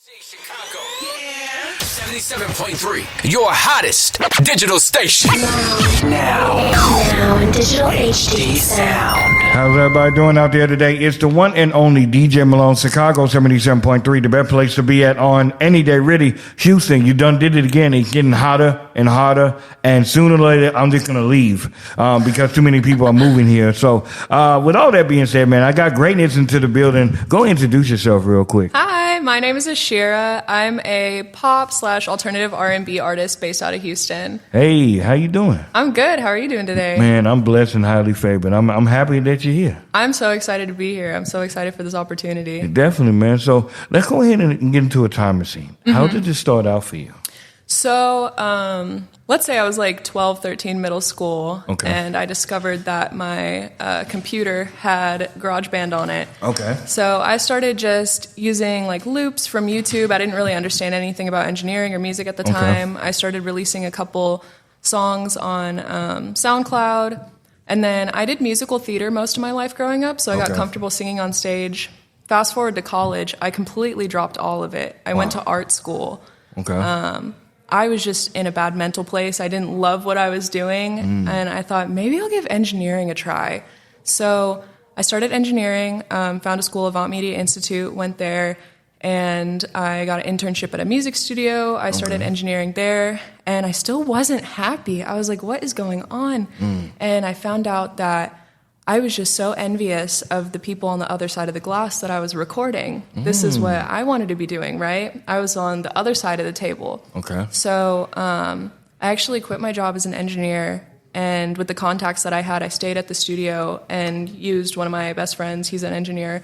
Chicago. Yeah. 77.3, your hottest digital station. Now in digital HD sound. How's everybody doing out there today? It's the one and only DJ Malone, Chicago 77.3, the best place to be at on any day. Really, Houston, you done did it again. It's getting hotter and hotter, and sooner or later, I'm just going to leave because too many people are moving here. So with all that being said, man, I got greatness into the building. Go introduce yourself real quick. Hi, my name is Ashera. I'm a pop/alternative R&B artist based out of Houston. Hey, how you doing? I'm good. How are you doing today? Man, I'm blessed and highly favored. I'm happy that you're here. I'm so excited to be here. I'm so excited for this opportunity. Definitely, man. So let's go ahead and get into a time machine. How did this start out for you? So let's say I was like 12, 13, middle school, and I discovered that my computer had GarageBand on it. Okay. So I started just using like loops from YouTube. I didn't really understand anything about engineering or music at the time. I started releasing a couple songs on SoundCloud. And then I did musical theater most of my life growing up, so I got comfortable singing on stage. Fast forward to college, I completely dropped all of it. I went to art school. I was just in a bad mental place. I didn't love what I was doing, and I thought maybe I'll give engineering a try. So I started engineering, found a school, Avant Media Institute, went there, and I got an internship at a music studio. I started engineering there, and I still wasn't happy. I was like, what is going on? And I found out that I was just so envious of the people on the other side of the glass that I was recording. This is what I wanted to be doing, right? I was on the other side of the table. So I actually quit my job as an engineer, and with the contacts that I had, I stayed at the studio and used one of my best friends. He's an engineer.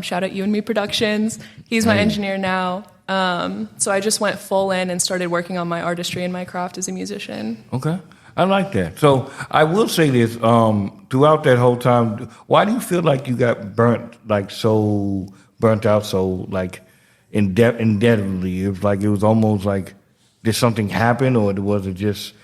Shout out You and Me Productions. He's my engineer now. So I just went full in and started working on my artistry and my craft as a musician. I like that. So I will say this, throughout that whole time, why do you feel like you got burnt out so like indefinitely? It was like, it was almost like, did something happen, or was it just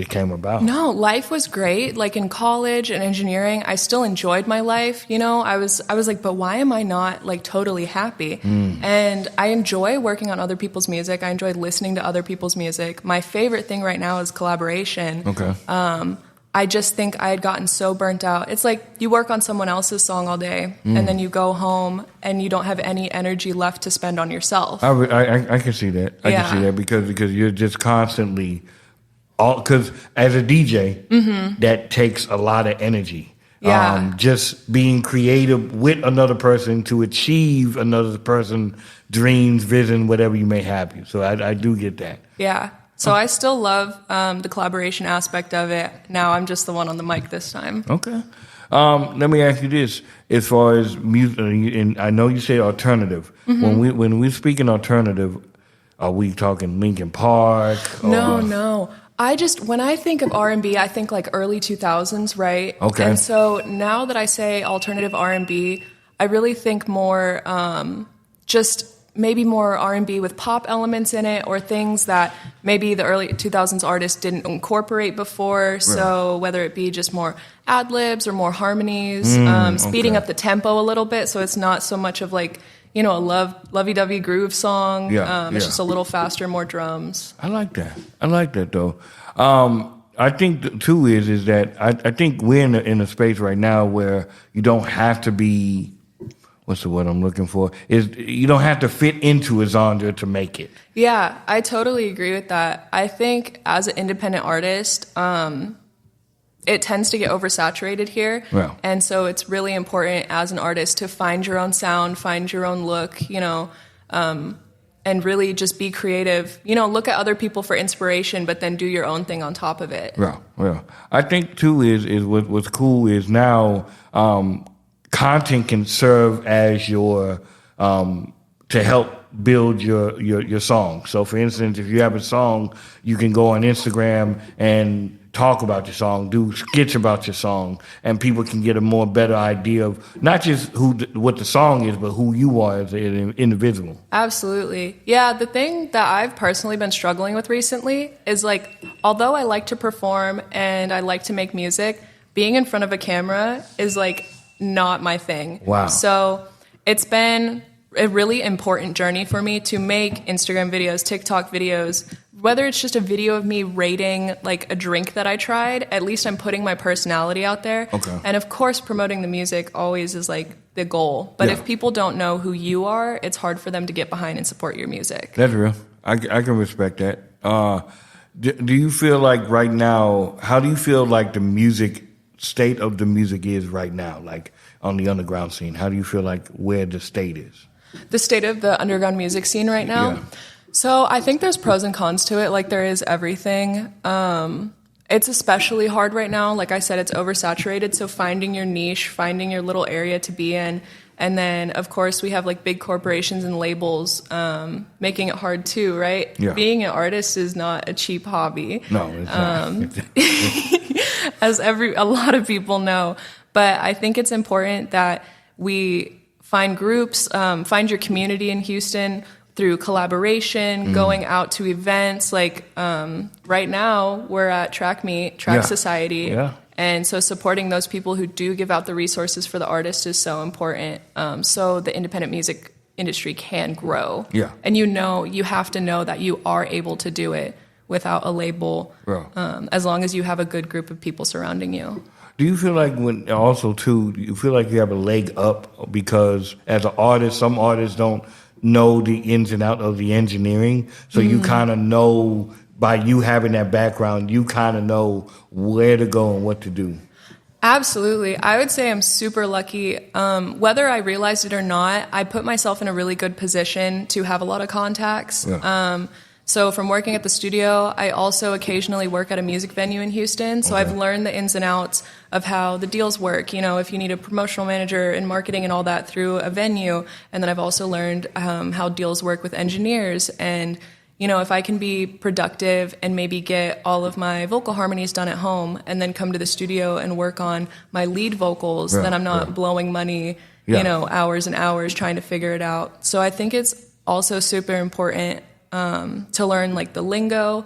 came about? No, life was great. Like in college and engineering, I still enjoyed my life. You know, I was like, but why am I not like totally happy? And I enjoy working on other people's music. I enjoy listening to other people's music. My favorite thing right now is collaboration. I just think I had gotten so burnt out. It's like you work on someone else's song all day, and then you go home and you don't have any energy left to spend on yourself. I can see that. I can see that because you're just constantly. Because as a DJ, that takes a lot of energy. Just being creative with another person to achieve another person's dreams, vision, whatever you may have. So I do get that. Yeah. So I still love the collaboration aspect of it. Now I'm just the one on the mic this time. Let me ask you this: as far as music, and I know you say alternative. When we speak in alternative, are we talking Linkin Park? No. When I think of R&B, I think like early 2000s, right? And so now that I say alternative R&B, I really think more just maybe more R&B with pop elements in it, or things that maybe the early 2000s artists didn't incorporate before. So whether it be just more ad-libs or more harmonies, speeding up the tempo a little bit, so it's not so much of like, you know, a lovey-dovey groove song. It's just a little faster, more drums. I like that though. I think too is that I think we're in a space right now where you don't have to be, what's the word I'm looking for? Is you don't have to fit into a genre to make it. Yeah, I totally agree with that. I think as an independent artist, it tends to get oversaturated here. And so it's really important as an artist to find your own sound, find your own look, you know, and really just be creative. You know, look at other people for inspiration, but then do your own thing on top of it. Well, I think too is what's cool is now content can serve as your to help build your song. So for instance, if you have a song, you can go on Instagram and talk about your song, do skits about your song, and people can get a more better idea of not just what the song is, but who you are as an individual. Absolutely. Yeah, the thing that I've personally been struggling with recently is like, although I like to perform and I like to make music, being in front of a camera is like not my thing. Wow. So it's been a really important journey for me to make Instagram videos, TikTok videos, whether it's just a video of me rating like a drink that I tried, at least I'm putting my personality out there. Okay. And of course, promoting the music always is like the goal. But if people don't know who you are, it's hard for them to get behind and support your music. That's real. I can respect that. Do you feel like right now, how do you feel like the state of the music is right now, like on the underground scene? How do you feel like where the state is? The state of the underground music scene right now? Yeah. So I think there's pros and cons to it, like there is everything. It's especially hard right now. Like I said, it's oversaturated. So finding your niche, finding your little area to be in. And then, of course, we have like big corporations and labels making it hard too, right? Yeah. Being an artist is not a cheap hobby. No, it's not. As a lot of people know. But I think it's important that we find groups, find your community in Houston through collaboration, going out to events. Like right now, we're at Track Society. Yeah. And so supporting those people who do give out the resources for the artist is so important. So the independent music industry can grow. Yeah. And you have to know that you are able to do it without a label, as long as you have a good group of people surrounding you. Do you feel like you feel like you have a leg up because as an artist, some artists don't know the ins and outs of the engineering, so you kind of know by you having that background, you kind of know where to go and what to do. Absolutely. I would say I'm super lucky. Whether I realized it or not, I put myself in a really good position to have a lot of contacts. Yeah. So from working at the studio, I also occasionally work at a music venue in Houston. So I've learned the ins and outs of how the deals work. You know, if you need a promotional manager and marketing and all that through a venue. And then I've also learned how deals work with engineers. And, you know, if I can be productive and maybe get all of my vocal harmonies done at home and then come to the studio and work on my lead vocals, then I'm not blowing money, hours and hours trying to figure it out. So I think it's also super important to learn like the lingo.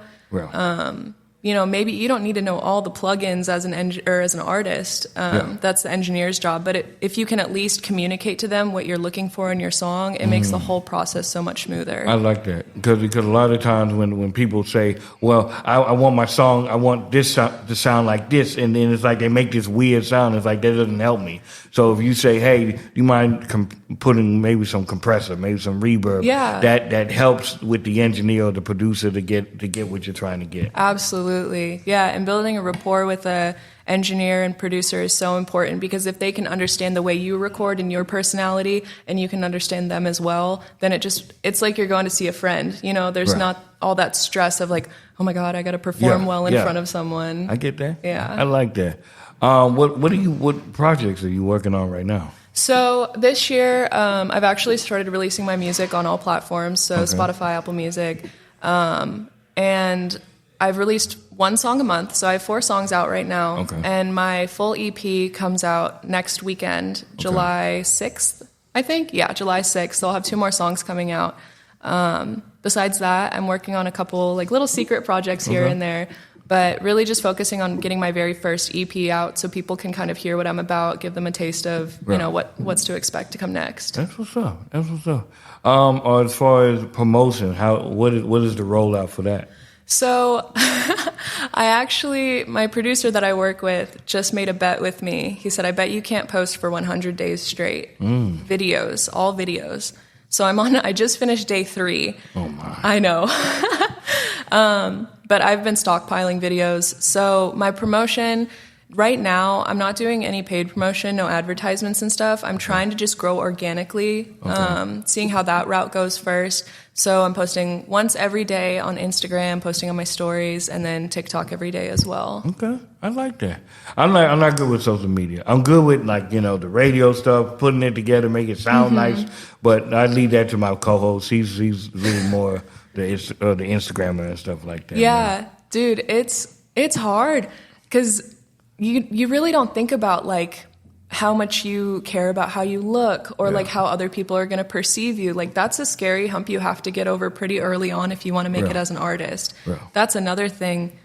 Maybe you don't need to know all the plugins as an artist. That's the engineer's job. But if you can at least communicate to them what you're looking for in your song, it makes the whole process so much smoother. I like that because a lot of times when people say, "Well, I want my song, I want this to sound like this," and then it's like they make this weird sound. It's like that doesn't help me. So if you say, "Hey, do you mind putting maybe some compressor, maybe some reverb?" that helps with the engineer or the producer to get what you're trying to get. Absolutely. Yeah, and building a rapport with a engineer and producer is so important because if they can understand the way you record and your personality and you can understand them as well, then it's like you're going to see a friend. You know, there's not all that stress of like, oh my God, I got to perform well in front of someone. I get that. Yeah. I like that. What projects are you working on right now? So this year, I've actually started releasing my music on all platforms. So Spotify, Apple Music, and I've released one song a month, so I have 4 songs out right now. Okay. And my full EP comes out next weekend, July 6th, I think. Yeah, July 6th. So I'll have 2 more songs coming out. Besides that, I'm working on a couple like little secret projects here and there, but really just focusing on getting my very first EP out so people can kind of hear what I'm about, give them a taste of, what's to expect to come next. That's what's up. As far as promotion, what is the rollout for that? So my producer that I work with just made a bet with me. He said, I bet you can't post for 100 days straight. Videos, all videos. So I just finished day 3. Oh my. I know. But I've been stockpiling videos. So my promotion, right now, I'm not doing any paid promotion, no advertisements and stuff. I'm trying to just grow organically, seeing how that route goes first. So I'm posting once every day on Instagram, posting on my stories, and then TikTok every day as well. Okay, I like that. I'm not good with social media. I'm good with the radio stuff, putting it together, make it sound nice. But I leave that to my co-host. He's really more the Instagrammer and stuff like that. Yeah, dude, it's hard because you really don't think about like how much you care about how you look or like how other people are going to perceive you. Like that's a scary hump you have to get over pretty early on if you want to make it as an artist. That's another thing.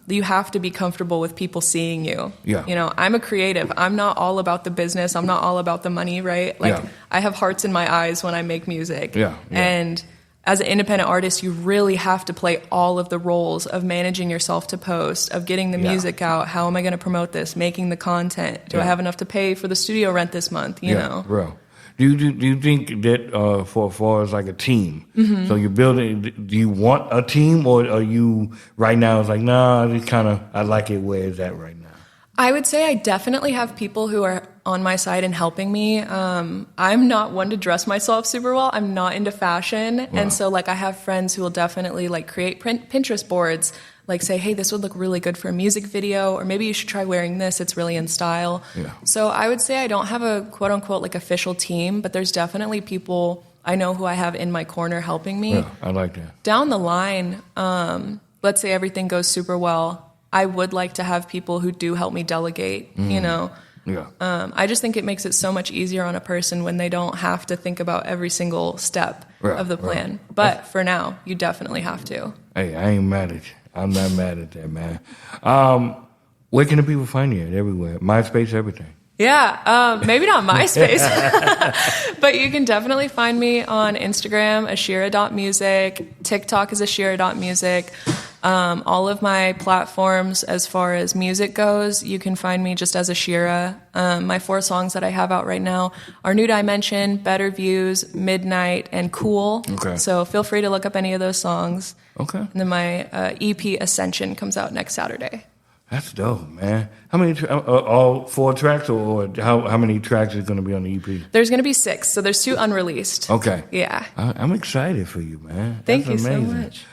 you have to be comfortable with people seeing you. Yeah. You know, I'm a creative. I'm not all about the business. I'm not all about the money, right? Like, I have hearts in my eyes when I make music. Yeah. And as an independent artist, you really have to play all of the roles of managing yourself to post, of getting the music out. How am I going to promote this? Making the content. Do I have enough to pay for the studio rent this month? You know? Real. Do you think that for far as like a team, so you're building, do you want a team, or are you right now it's like, nah, I like it where it's at right now? I would say I definitely have people who are on my side and helping me. I'm not one to dress myself super well. I'm not into fashion. Wow. And so like I have friends who will definitely like create Pinterest boards, like say, hey, this would look really good for a music video, or maybe you should try wearing this. It's really in style. Yeah. So I would say I don't have a quote unquote like official team, but there's definitely people I know who I have in my corner helping me. Yeah, I like that. Down the line, let's say everything goes super well, I would like to have people who do help me delegate, you know. Yeah. I just think it makes it so much easier on a person when they don't have to think about every single step of the plan. Right. But for now, you definitely have to. Hey, I ain't mad at you. I'm not mad at that, man. Where can the people find you at? Everywhere. MySpace, everything. Yeah, maybe not MySpace, but you can definitely find me on Instagram, ashera.music. TikTok is ashera.music. All of my platforms, as far as music goes, you can find me just as Ashera. My 4 songs that I have out right now are New Dimension, Better Views, Midnight, and Cool. Okay. So feel free to look up any of those songs. Okay. And then my EP Ascension comes out next Saturday. That's dope, man. How many? All 4 tracks, or how many tracks is going to be on the EP? There's going to be 6, so there's 2 unreleased. Okay. Yeah. I'm excited for you, man. Thank you so much.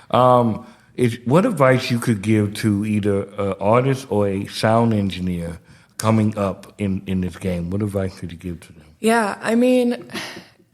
What advice you could give to either an artist or a sound engineer coming up in this game? What advice could you give to them? Yeah, I mean,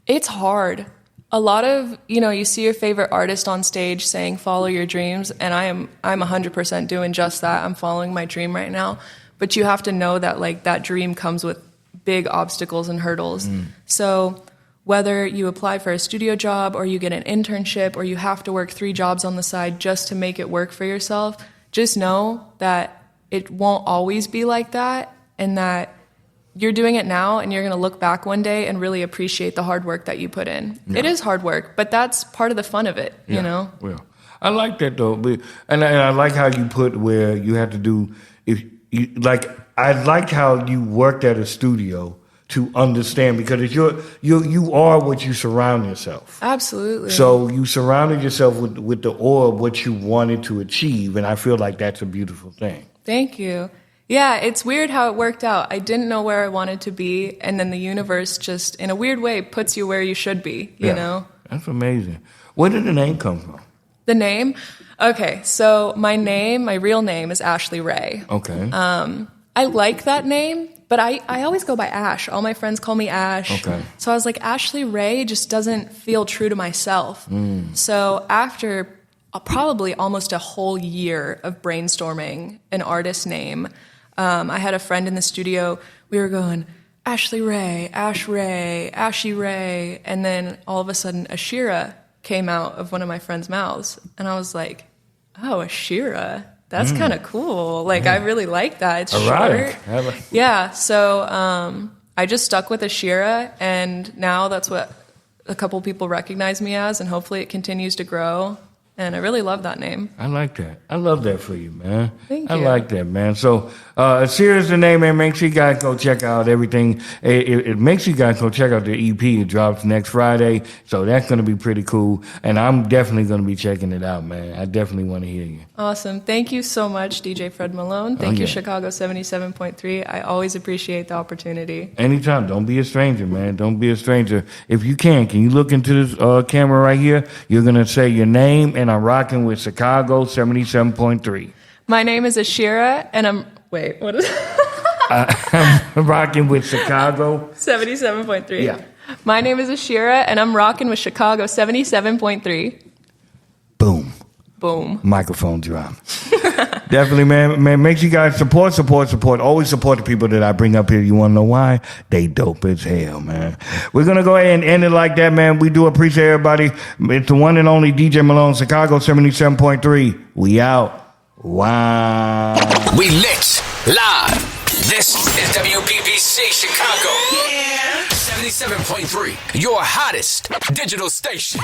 it's hard. A lot of, you see your favorite artist on stage saying, follow your dreams. And I'm 100% doing just that. I'm following my dream right now. But you have to know that like that dream comes with big obstacles and hurdles. So whether you apply for a studio job or you get an internship or you have to work 3 jobs on the side just to make it work for yourself, just know that it won't always be like that, and that you're doing it now and you're going to look back one day and really appreciate the hard work that you put in. Yeah. It is hard work, but that's part of the fun of it, you know? Well, I like that though. And I like how you put where you have to do, I like how you worked at a studio to understand, because you are what you surround yourself. Absolutely. So you surrounded yourself with the aura of what you wanted to achieve, and I feel like that's a beautiful thing. Thank you. Yeah, it's weird how it worked out. I didn't know where I wanted to be, and then the universe just, in a weird way, puts you where you should be, you know? That's amazing. Where did the name come from? The name? Okay, so my real name is Ashley Ray. Okay. I like that name, but I always go by Ash. All my friends call me Ash. Okay. So I was like, Ashley Ray just doesn't feel true to myself. So after probably almost a whole year of brainstorming an artist name, I had a friend in the studio. We were going, Ashley Ray, Ash Ray, Ashy Ray. And then all of a sudden, Ashera came out of one of my friend's mouths. And I was like, oh, Ashera. That's kind of cool. Like, I really like that. It's short. Yeah. So I just stuck with Ashera. And now that's what a couple people recognize me as. And hopefully it continues to grow. And I really love that name. I like that. I love that for you, man. Thank you. I like that, man. So, Ashera is the name, man. Make sure you guys go check out everything. It makes you guys go check out the EP. It drops next Friday. So that's going to be pretty cool. And I'm definitely going to be checking it out, man. I definitely want to hear you. Awesome. Thank you so much, DJ Fred Malone. Thank you, Chicago 77.3. I always appreciate the opportunity. Anytime. Don't be a stranger, man. Don't be a stranger. If you can you look into this camera right here? You're going to say your name, and I'm rocking with Chicago 77.3. My name is Ashera, and I'm what is I'm rocking with Chicago 77.3. Yeah. My name is Ashera, and I'm rocking with Chicago 77.3. Boom. Boom. Microphone drop. Definitely, man. Make sure you guys support. Always support the people that I bring up here. You want to know why? They dope as hell, man. We're going to go ahead and end it like that, man. We do appreciate everybody. It's the one and only DJ Malone, Chicago 77.3. We out. Wow. We lit live. This is WBBC Chicago. Yeah. 77.3, your hottest digital station.